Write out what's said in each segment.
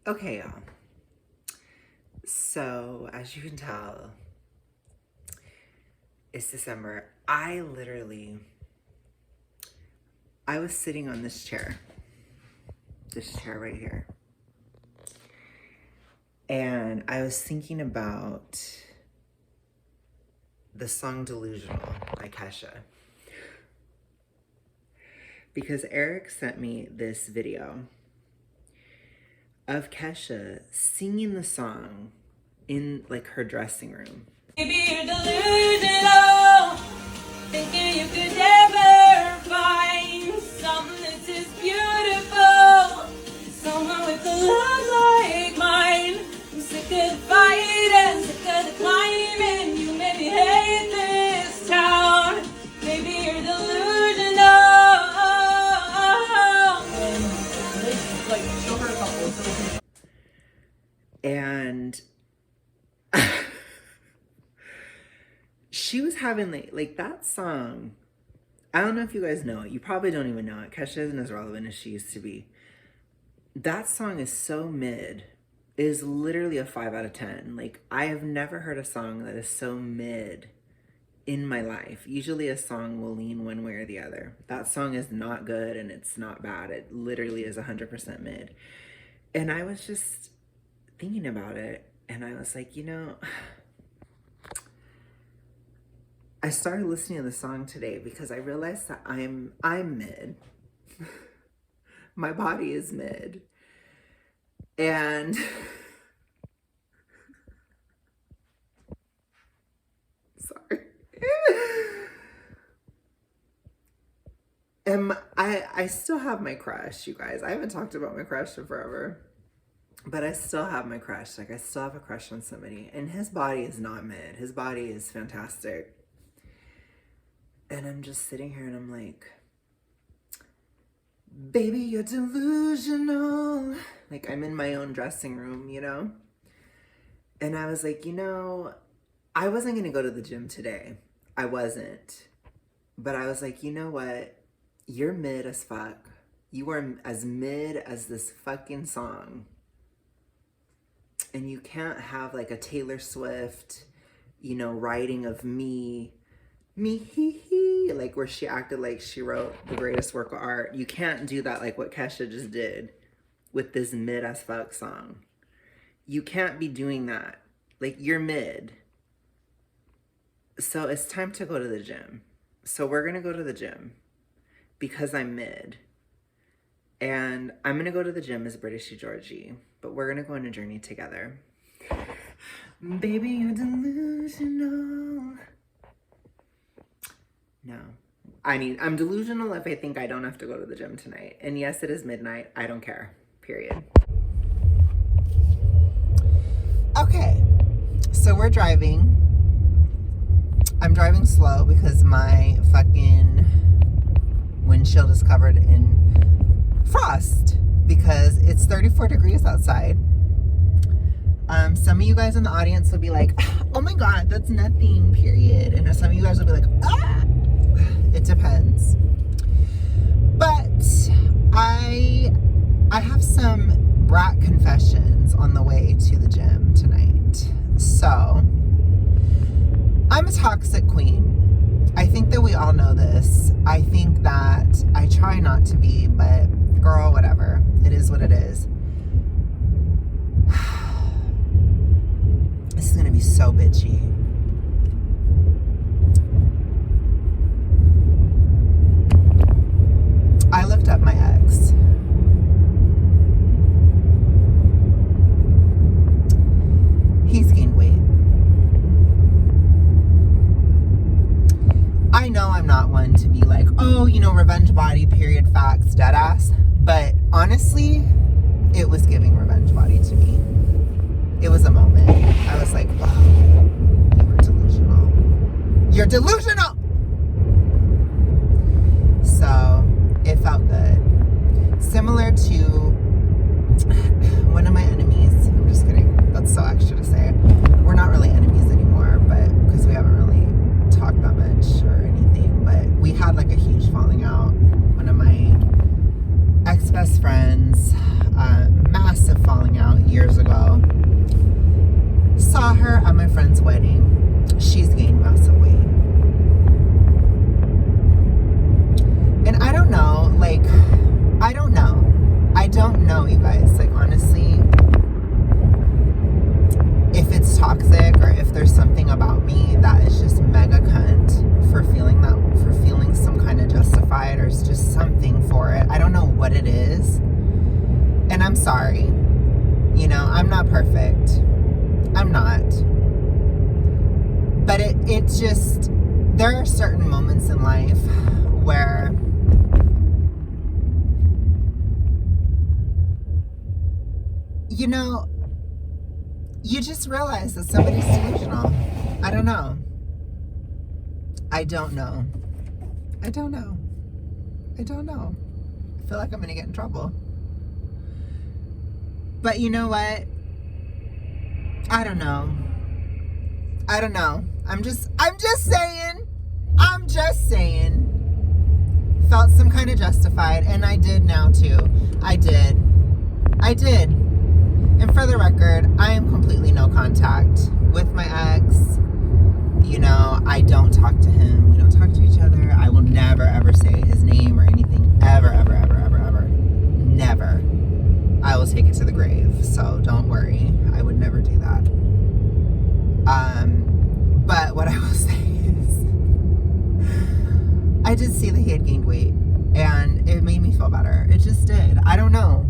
Okay, y'all. So, as you can tell, it's December. I was sitting on this chair right here. And I was thinking about the song Delusional by Kesha. Because Eric sent me this video of Kesha singing the song in like her dressing room. Maybe you're delusional, thinking you could never find something that's as beautiful, someone with a love like mine. I'm sick of fighting, sick of the climbing. You made me hate this town. Maybe you're delusional. Like, show her a couple. And she was having like that song. I don't know if you guys know it. You probably don't even know it. Kesha isn't as relevant as she used to be. That song is so mid. It is literally a 5 out of 10. Like, I have never heard a song that is so mid in my life. Usually a song will lean one way or the other. That song is not good and it's not bad. It literally is 100% mid. And I was just thinking about it and I was like, I started listening to the song today because I realized that I'm mid. My body is mid. And sorry. I still have my crush, you guys. I haven't talked about my crush in forever. But I still have my crush. Like, I still have a crush on somebody. And his body is not mid. His body is fantastic. And I'm just sitting here and I'm like, baby, you're delusional. Like, I'm in my own dressing room, And I was like, I wasn't going to go to the gym today. I wasn't. But I was like, you know what? You're mid as fuck. You are as mid as this fucking song. And you can't have like a Taylor Swift, writing of me, hee hee, like where she acted like she wrote the greatest work of art. You can't do that like what Kesha just did with this mid as fuck song. You can't be doing that. Like, you're mid. So it's time to go to the gym. So we're going to go to the gym because I'm mid. And I'm going to go to the gym as Britishy Georgie, but we're going to go on a journey together. Baby, you're delusional. No. I'm delusional if I think I don't have to go to the gym tonight. And yes, it is midnight. I don't care. Period. Okay. So we're driving. I'm driving slow because my fucking windshield is covered in frost because it's 34 degrees outside. Some of you guys in the audience will be like, oh my God, that's nothing, period. And some of you guys will be like, ah, it depends. But I have some brat confessions on the way to the gym tonight. So I'm a toxic queen. I think that we all know this. I think that I try not to be, but girl, whatever. It is what it is. This is gonna be so bitchy. I looked up my ex. He's gained weight. I know I'm not one to be like, oh, revenge body, period, facts, dead ass. But honestly, it was giving revenge body to me. It was a moment. I was like, oh, you were delusional. You're delusional! So, it felt good. Similar to one of my enemies. I'm just kidding. That's so extra to say. We're not really enemies anymore, but because we haven't really talked that much or anything. But we had like a huge falling out. One of my ex-best friends, massive falling out. years ago. Saw her at my friend's wedding. She's gained massive weight. And I don't know, like, I don't know, you guys, like, honestly, if it's toxic or if there's something about me that is just mega cunt for feeling some kind of justified, or it's just something for it. I don't know what it is. And I'm sorry. You know, I'm not perfect. I'm not. But it just, there are certain moments in life where you know, you just realize that somebody's delusional. I don't know. I don't know. I feel like I'm gonna get in trouble. But you know what? I don't know. I'm just saying. Felt some kind of justified, and I did now too. I did. And for the record, I am completely no contact with my ex. You know, I don't talk to him. We don't talk to each other. I will never, ever say his name or anything. Ever. Never. I will take it to the grave. So don't worry. I would never do that. But what I will say is, I did see that he had gained weight. And it made me feel better. It just did. I don't know.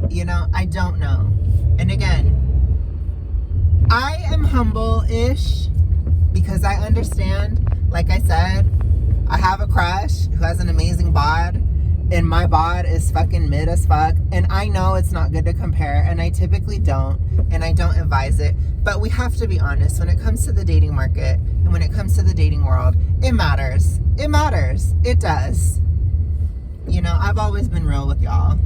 You know, I don't know. And again, I am humble-ish because I understand, like I said, I have a crush who has an amazing bod, and my bod is fucking mid as fuck, and I know it's not good to compare, and I typically don't, and I don't advise it, but we have to be honest. When it comes to the dating market, and when it comes to the dating world, it matters. It does. You know, I've always been real with y'all.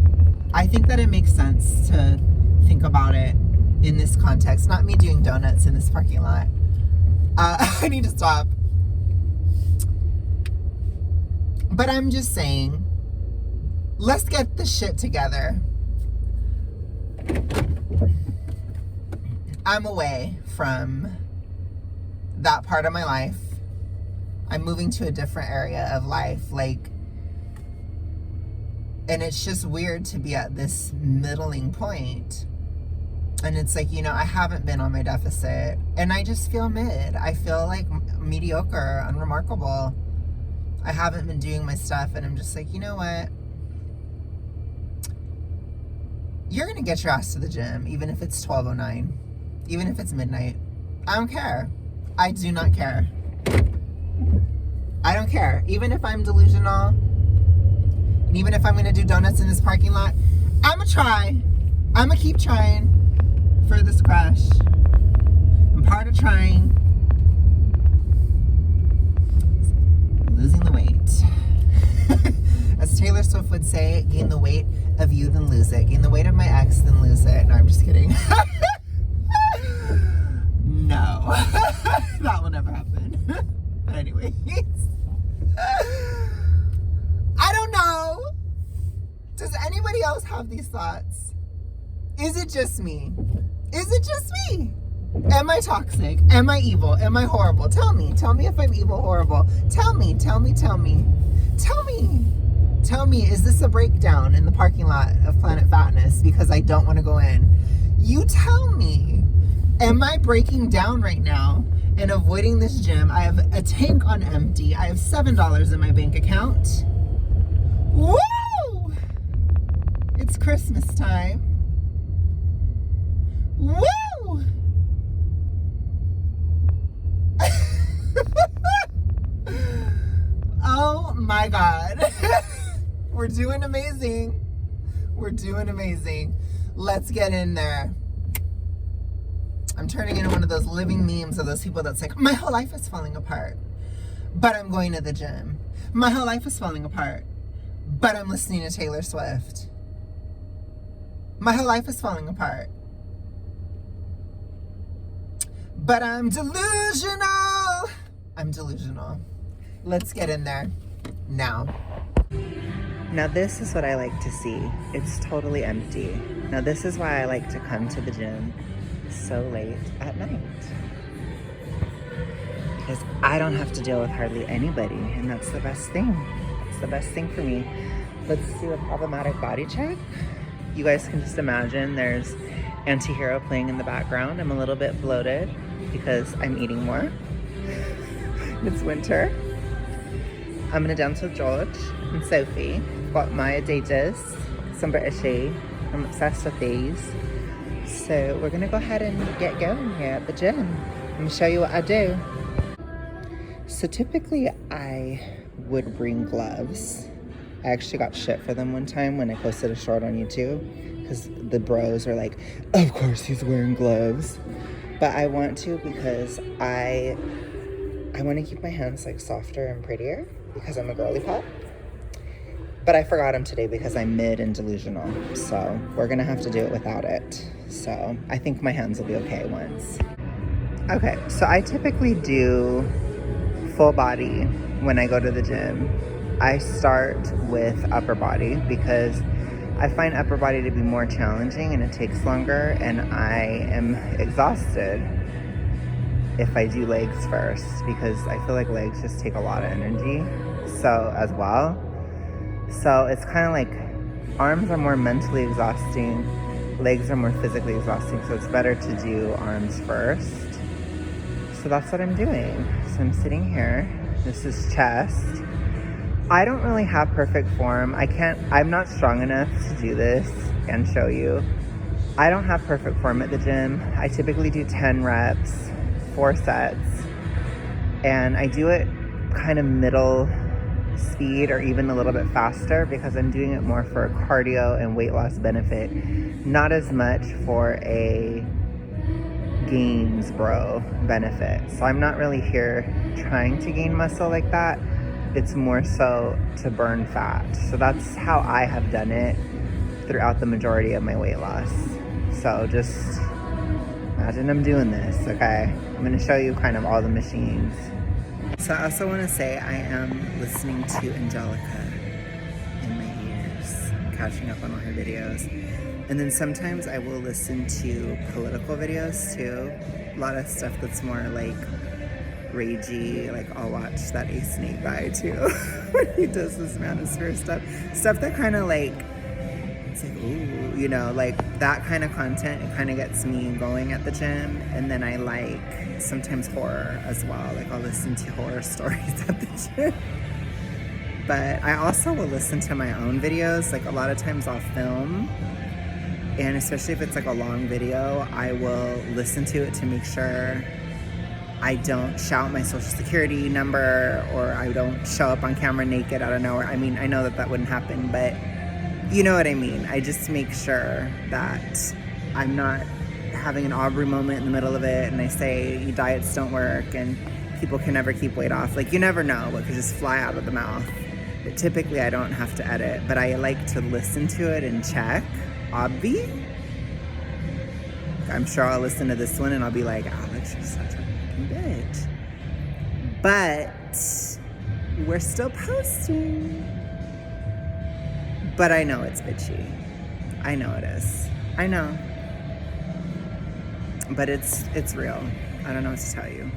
I think that it makes sense to think about it in this context. Not me doing donuts in this parking lot. I need to stop. But I'm just saying, let's get the shit together. I'm away from that part of my life. I'm moving to a different area of life. And it's just weird to be at this middling point. And it's like, you know, I haven't been on my deficit. And I just feel mid. I feel like mediocre, unremarkable. I haven't been doing my stuff. And I'm just like, you know what? You're going to get your ass to the gym, even if it's 12:09. Even if it's midnight. I don't care. I do not care. I don't care. Even if I'm delusional, and even if I'm going to do donuts in this parking lot, I'm going to try. I'm going to keep trying for this crush. And part of trying is losing the weight. As Taylor Swift would say, gain the weight of you, then lose it. Gain the weight of my ex, then lose it. No, I'm just kidding. No. That will never happen. But anyways. I don't know. Does anybody else have these thoughts? Is it just me? Am I toxic? Am I evil? Am I horrible? Tell me if I'm evil, horrible. Tell me. Tell me, is this a breakdown in the parking lot of Planet Fatness because I don't want to go in? You tell me. Am I breaking down right now and avoiding this gym? I have a tank on empty. I have $7 in my bank account. Woo! It's Christmas time. Woo! Oh my God. We're doing amazing. Let's get in there. I'm turning into one of those living memes of those people that's like, my whole life is falling apart, but I'm going to the gym. My whole life is falling apart, but I'm listening to Taylor Swift. My whole life is falling apart, but I'm delusional. Let's get in there now. Now this is what I like to see. It's totally empty. Now this is why I like to come to the gym so late at night. Because I don't have to deal with hardly anybody, and that's the best thing. It's the best thing for me. Let's do a problematic body check. You guys can just imagine there's Anti-Hero playing in the background. I'm a little bit bloated because I'm eating more. It's winter. I'm gonna dance with George and Sophie. Got my Adidas, some British tea. I'm obsessed with these. So we're gonna go ahead and get going here at the gym. I'm gonna show you what I do. So typically I would bring gloves. I actually got shit for them one time when I posted a short on YouTube because the bros are like, of course he's wearing gloves. But I want to because I want to keep my hands like softer and prettier because I'm a girly pop. But I forgot them today because I'm mid and delusional. So we're gonna have to do it without it. So I think my hands will be okay once. Okay, so I typically do full body when I go to the gym. I start with upper body because I find upper body to be more challenging and it takes longer, and I am exhausted if I do legs first because I feel like legs just take a lot of energy as well. So it's kind of like arms are more mentally exhausting, legs are more physically exhausting, so it's better to do arms first. So that's what I'm doing. So I'm sitting here. This is chest. I don't really have perfect form. I'm not strong enough to do this and show you. I don't have perfect form at the gym. I typically do 10 reps, 4 sets, and I do it kind of middle speed or even a little bit faster because I'm doing it more for cardio and weight loss benefit, not as much for a gains bro benefit. So I'm not really here trying to gain muscle like that. It's more so to burn fat. So that's how I have done it throughout the majority of my weight loss. So just imagine I'm doing this, okay? I'm gonna show you kind of all the machines. So I also wanna say I am listening to Angelica in my ears, catching up on all her videos. And then sometimes I will listen to political videos too. A lot of stuff that's more like ragey, like I'll watch that A-Snake guy too when he does this manosphere stuff that kind of like, it's like, ooh, you know, like that kind of content. It kind of gets me going at the gym. And then I like sometimes horror as well, like I'll listen to horror stories at the gym. But I also will listen to my own videos. Like a lot of times I'll film, and especially if it's like a long video, I will listen to it to make sure I don't shout my social security number or I don't show up on camera naked out of nowhere. I mean, I know that wouldn't happen, but you know what I mean. I just make sure that I'm not having an Aubrey moment in the middle of it and I say diets don't work and people can never keep weight off. Like you never know what could just fly out of the mouth. But typically I don't have to edit, but I like to listen to it and check. Obvi. I'm sure I'll listen to this one and I'll be like, Alex, you're such a fucking bitch. But we're still posting. But I know it's bitchy. I know it is. I know. But it's real. I don't know what to tell you.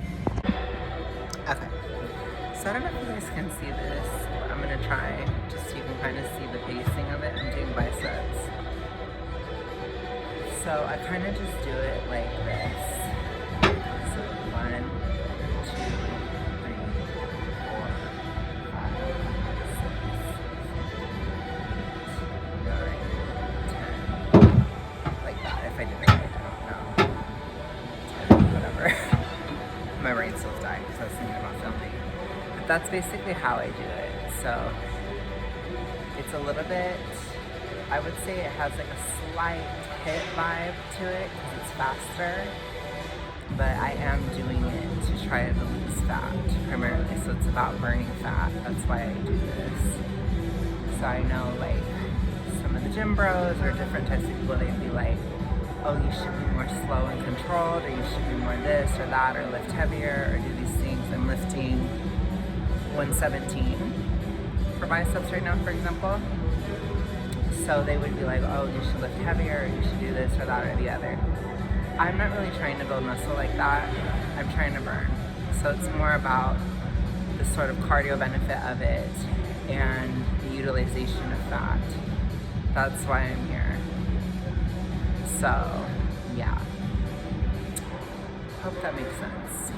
Okay. So I don't know if you guys can see this, but I'm gonna try just so you can kind of see the pacing of it. I'm doing biceps. So I kind of just do it like this. So 1, 2, 3, 4, 5, 6, 7, 8, 9, 10. Like that, if I did it right, I don't know. Whatever. My brain's still dying because I was thinking about filming. But that's basically how I do it. So it's a little bit, I would say it has like a slight hit vibe to it because it's faster, but I am doing it to try to lose fat primarily, so it's about burning fat. That's why I do this. So I know like some of the gym bros or different types of people, they'd be like, oh, you should be more slow and controlled, or you should be more this or that, or lift heavier, or do these things. I'm lifting 117 for biceps right now, for example. So they would be like, oh, you should lift heavier, or you should do this or that or the other. I'm not really trying to build muscle like that. I'm trying to burn. So it's more about the sort of cardio benefit of it and the utilization of fat. That's why I'm here. So, yeah. Hope that makes sense.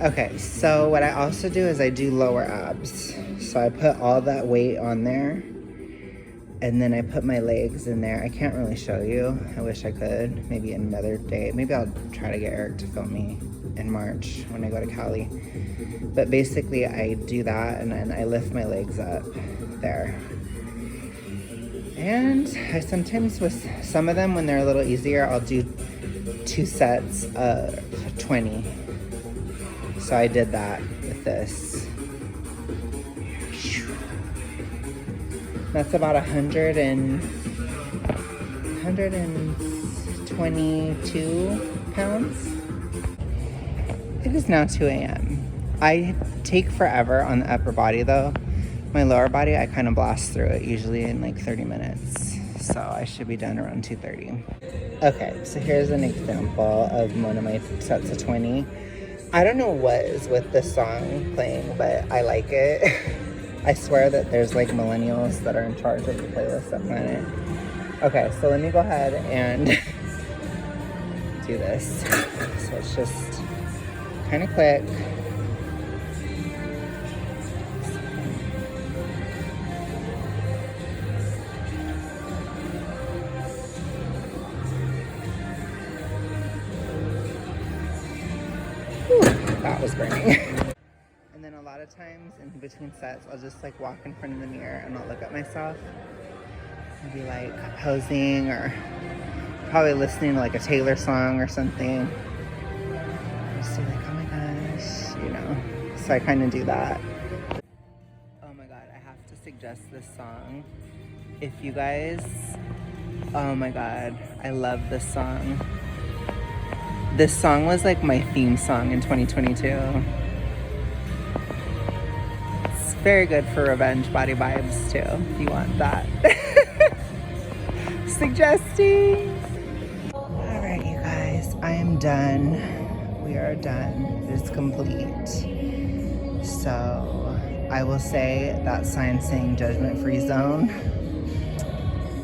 Okay, so what I also do is I do lower abs. So I put all that weight on there, and then I put my legs in there. I can't really show you. I wish I could. Maybe another day. Maybe I'll try to get Eric to film me in March when I go to Cali. But basically I do that, and then I lift my legs up there. And I sometimes, with some of them when they're a little easier, I'll do 2 sets of 20. So I did that with this. That's about 122 pounds. It is now 2 a.m. I take forever on the upper body though. My lower body, I kind of blast through it usually in like 30 minutes. So I should be done around 2:30. Okay, so here's an example of one of my sets of 20. I don't know what is with this song playing, but I like it. I swear that there's like millennials that are in charge of the playlist at Planet. Okay, so let me go ahead and do this. So it's just kind of quick. That was burning. And then a lot of times in between sets, I'll just like walk in front of the mirror and not look at myself. I'll be like posing or probably listening to like a Taylor song or something. Just be like, oh my gosh, you know. So I kind of do that. Oh my God, I have to suggest this song. If you guys, oh my God, I love this song. This song was like my theme song in 2022. It's very good for revenge body vibes too, if you want that. Suggesting. All right, you guys, I am done. We are done. It is complete. So I will say that sign saying judgment-free zone,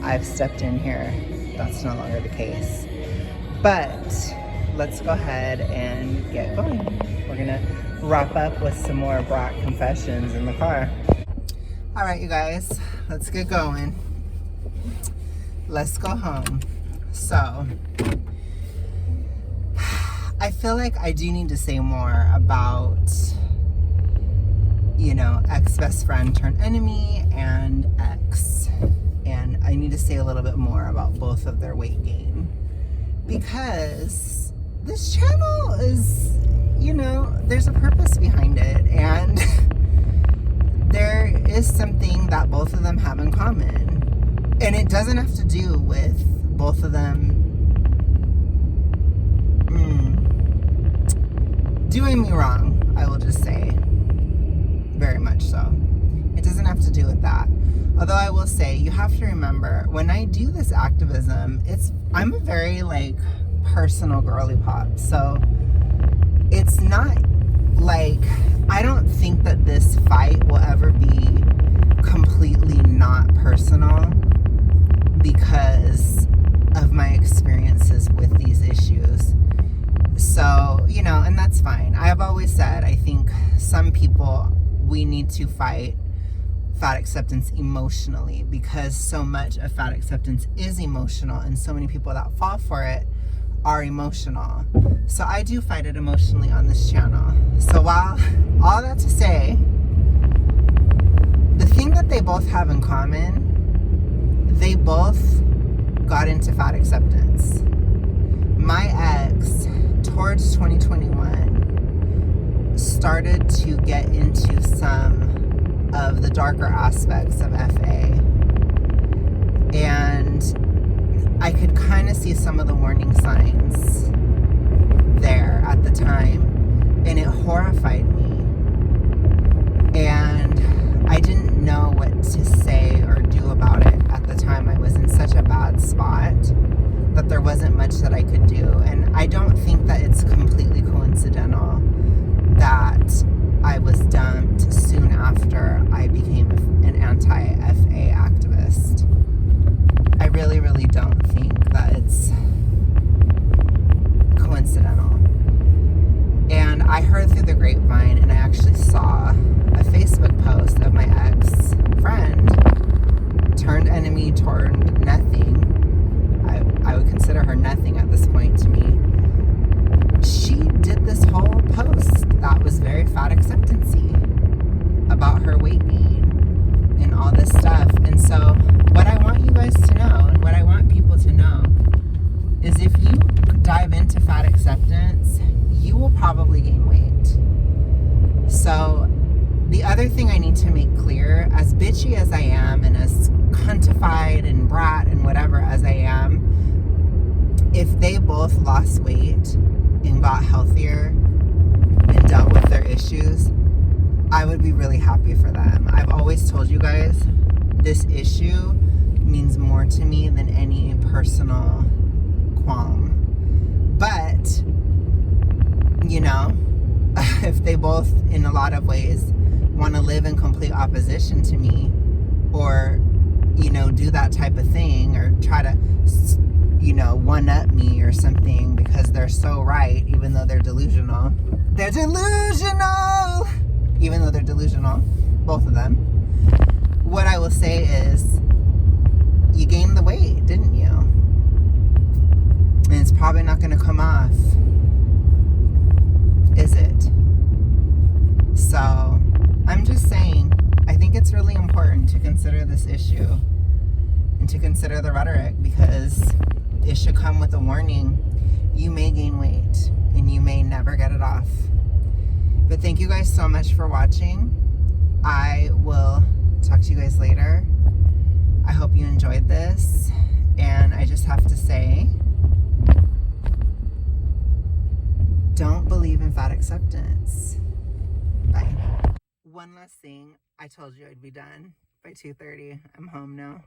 I've stepped in here. That's no longer the case. But let's go ahead and get going. We're gonna wrap up with some more Brock confessions in the car. All right, you guys, let's get going. Let's go home. So, I feel like I do need to say more about, you know, ex-best friend turned enemy and ex. And I need to say a little bit more about both of their weight gain. Because this channel is, you know, there's a purpose behind it, and there is something that both of them have in common, and it doesn't have to do with both of them doing me wrong. I will just say, very much so. It doesn't have to do with that. Although I will say, you have to remember, when I do this activism, I'm a very like personal girly pop, so it's not like, I don't think that this fight will ever be completely not personal because of my experiences with these issues. So, you know, and that's fine. I've always said, I think some people, we need to fight fat acceptance emotionally, because so much of fat acceptance is emotional, and so many people that fall for it are emotional. So I do fight it emotionally on this channel. So while all that to say, the thing that they both have in common, they both got into fat acceptance. My ex, towards 2021, started to get into some of the darker aspects of FA. And I could kind of see some of the warning signs there at the time, and it horrified me. And I didn't know what to say or do about was in such a bad spot that there wasn't much that I could do. And I don't think that it's completely coincidental that I was dumped soon after I became an anti-FA activist. I really, really don't think that it's coincidental. And I heard through the grapevine, and I actually saw a Facebook post of my ex-friend turned enemy, turned nothing. I would consider her nothing at this point to me. She did this whole post that was very fat acceptancy about her weight gain and all this stuff. And so what I want you guys to know, and what I want people to know, is if you dive into fat acceptance, you will probably gain weight. So the other thing I need to make clear, as bitchy as I am and as cuntified and brat and whatever as I am, if they both lost weight and got healthier and dealt with their issues, I would be really happy for them. I've always told you guys, this issue means more to me than any personal qualm. But, you know, if they both, in a lot of ways, want to live in complete opposition to me, or, you know, do that type of thing, or try to, you know, one-up me or something because they're so right, even though they're delusional. They're delusional! Even though they're delusional, both of them. What I will say is, you gained the weight, didn't you? And it's probably not going to come off, is it? So, I'm just saying, I think it's really important to consider this issue and to consider the rhetoric, because it should come with a warning. You may gain weight and you may never get it off. But thank you guys so much for watching. I will talk to you guys later. I hope you enjoyed this. And I just have to say, don't believe in fat acceptance. Bye. One last thing. I told you I'd be done by 2:30. I'm home now.